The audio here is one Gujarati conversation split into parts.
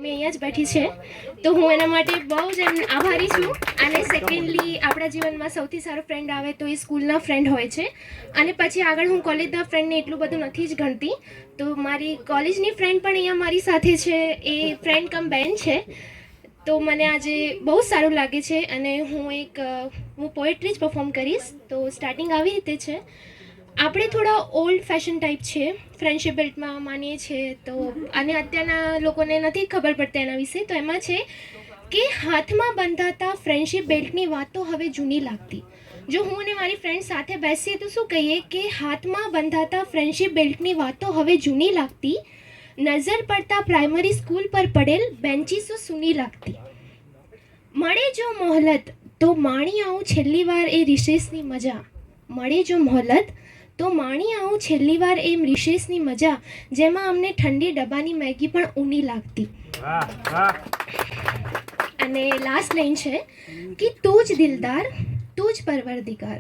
મેં અહીંયા જ બેઠી છે તો હું એના માટે બહુ જ આભારી છું. અને સેકન્ડલી આપણા જીવનમાં સૌથી સારો ફ્રેન્ડ આવે તો એ સ્કૂલના ફ્રેન્ડ હોય છે. અને પછી આગળ હું કોલેજના ફ્રેન્ડને એટલું બધું નથી જ ગણતી, તો મારી કોલેજની ફ્રેન્ડ પણ અહીંયા મારી સાથે છે. એ ફ્રેન્ડ કમ બેન છે. તો મને આજે બહુ સારું લાગે છે અને હું પોએટ્રી જ પરફોર્મ કરીશ. તો સ્ટાર્ટિંગ આવી રીતે છે. આપણે થોડા ઓલ્ડ ફેશન ટાઈપ છે, ફ્રેન્ડશિપ બેલ્ટમાં માનીએ છીએ તો, અને અત્યારના લોકોને નથી ખબર પડતી એના વિશે. તો એમાં છે કે હાથમાં બંધાતા ફ્રેન્ડશિપ બેલ્ટની વાતો હવે જૂની લાગતી. જો હું અને મારી ફ્રેન્ડ સાથે બેસીએ તો શું કહીએ કે હાથમાં બંધાતા ફ્રેન્ડશિપ બેલ્ટની વાતો હવે જૂની લાગતી. નજર પડતા પ્રાઇમરી સ્કૂલ પર પડેલ બેન્ચીસો સૂની લાગતી. મળે જો મોહલત તો માણી આવું છેલ્લી વાર એ રિસેસની મજા. મળે જો મોહલત તો માણી આવું છેલ્લી વાર એમ રિસેસની મજા, જેમાં અમને ઠંડી ડબ્બાની મેગી પણ ઊની લાગતી. અને લાસ્ટ લાઈન છે કે તું જ દિલદાર, તું જ પરવરદિગાર,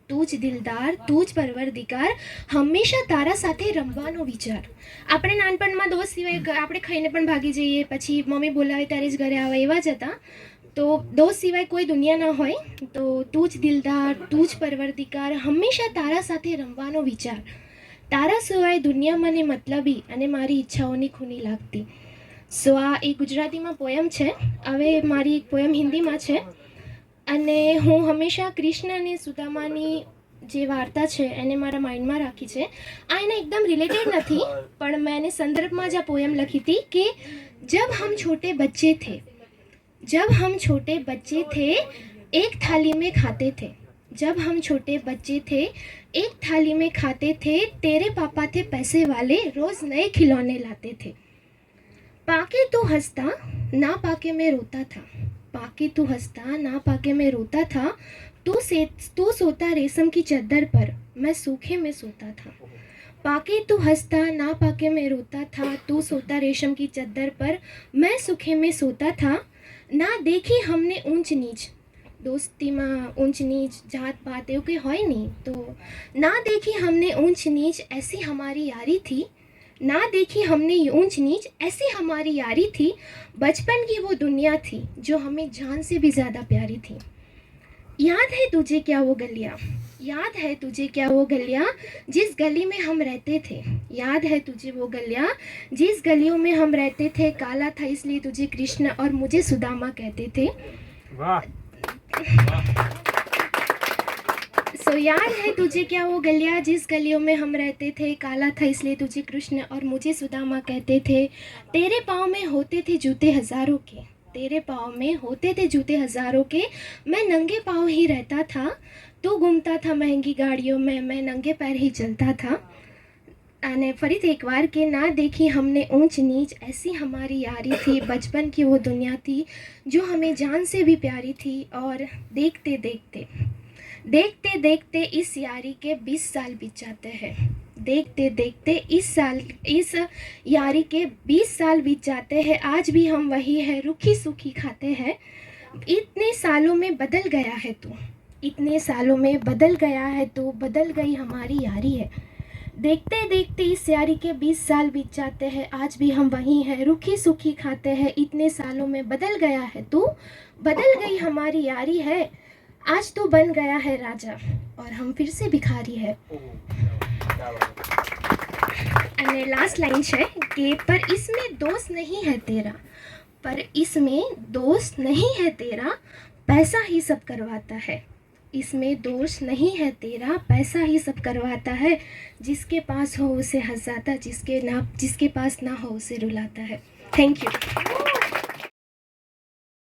તું જ દિલદાર, તું જ પરવરદિગાર, હંમેશા તારા સાથે રમવાનો વિચાર. આપણે નાનપણમાં દોસ્ત સિવાય આપણે ખાઈને પણ ભાગી જઈએ, પછી મમ્મી બોલાવે ત્યારે જ ઘરે આવે, એવા જ હતા. તો દોસ્ત સિવાય કોઈ દુનિયા ન હોય. તો તું જ દિલદાર, તું જ પરવરદિગાર, હંમેશા તારા સાથે રમવાનો વિચાર, તારા સિવાય દુનિયા મને મતલબી અને મારી ઈચ્છાઓની ખૂની લાગતી. સો આ એ ગુજરાતીમાં પોયમ છે. હવે મારી એક પોયમ હિન્દીમાં છે. અને હું હંમેશા કૃષ્ણ અને સુદામાની જે વાર્તા છે એને મારા માઇન્ડમાં રાખી છે. આ એને એકદમ રિલેટેડ નથી, પણ મેં એને સંદર્ભમાં જ આ પોયમ લખી હતી કે જબ હમ છોટે બચ્ચે થે, जब हम छोटे बच्चे थे एक थाली में खाते थे, जब हम छोटे बच्चे थे एक थाली में खाते थे, तेरे पापा थे पैसे वाले रोज़ नए खिलौने लाते थे. पाके तू हंसता ना पाके मैं रोता था, पाके तू हंसता ना पाके मैं रोता था, तू सोता रेशम की चद्दर पर मैं सूखे में सोता था. पाके तू हंसता ना पाके मैं रोता था, तू सोता रेशम की चद्दर पर मैं सूखे में सोता था. ના દેખી હમને ઊંચ નીચ, દોસ્તીમાં ઊંચ નીચ જાત પાત એવું કંઈ હોય નહીં. તો ના દેખી हमने ऊंच नीच ऐसी हमारी यारी थी, ना देखी हमने ऊंच नीच ऐसी हमारी यारी थी, बचपन की वो दुनिया थी जो हमें जान से भी ज़्यादा प्यारी थी. याद है तुझे क्या वो गलियाँ, याद है तुझे क्या वो गलियाँ जिस गली में हम रहते थे, याद है तुझे वो गलियाँ जिस गलियों में हम रहते थे, काला था इसलिए तुझे कृष्ण और मुझे सुदामा कहते थे. वाह. सो याद है तुझे क्या वो गलियाँ जिस गलियों में हम रहते थे, काला था इसलिए तुझे कृष्ण और मुझे सुदामा कहते थे. तेरे पाँव में होते थे जूते हज़ारों के, तेरे पाँव में होते थे जूते हज़ारों के, मैं नंगे पाँव ही रहता था, तू घूमता था महंगी गाड़ियों में, मैं नंगे पैर ही चलता था. અને ફરીથી એકવાર કે ના देखी हमने ऊंच नीच ऐसी हमारी यारी थी, बचपन की वो दुनिया थी जो हमें जान से भी प्यारी थी. और देखते देखते देखते देखते इस यारी के 20 साल बीत जाते हैं, देखते देखते इस यारी के 20 साल बीत जाते हैं. आज भी हम वही है रूखी सूखी खाते हैं. इतने सालों में बदल गया है तू, इतने सालों में बदल गया है तू, बदल गई हमारी यारी है. देखते देखते इस यारी के 20 साल बीत जाते हैं. आज भी हम वही हैं रूखी सूखी खाते हैं. इतने सालों में बदल गया है तू, बदल गई हमारी यारी है. आज तो बन गया है राजा और हम फिर से भिखारी है. અને લાસ્ટ લાઈન છે કે पर इसमें दोस्त नहीं है तेरा, पर इसमें दोस्त नहीं है तेरा, पैसा ही सब करवाता है. इसमें दोस्त नहीं है तेरा, पैसा ही सब करवाता है. जिसके पास हो उसे हंसाता, जिसके पास ना हो उसे रुलाता है. Thank you.